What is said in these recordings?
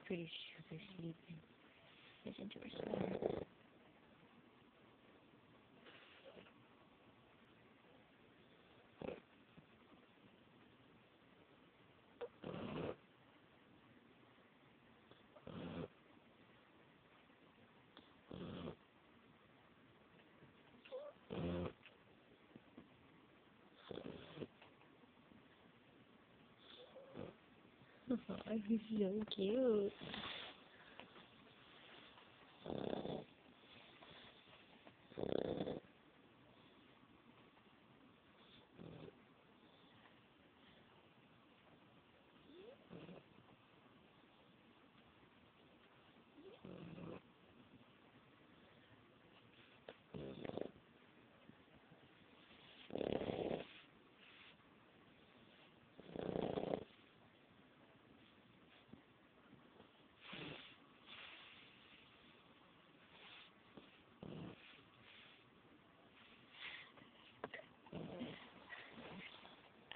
Pretty sure they're sleeping. Listen to her snore. Oh, he's so cute.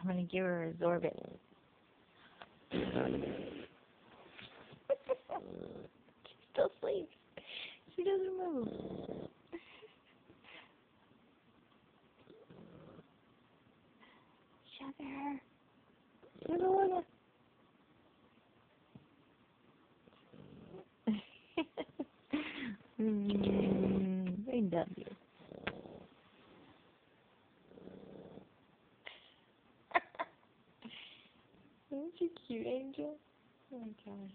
I'm gonna give her a Zorbit. She still sleeps. She doesn't move. Sugar. Sugar. I love you. Aren't you cute, Angel? Oh my god.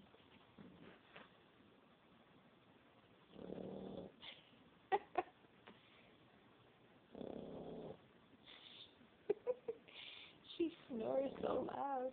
She snores so loud.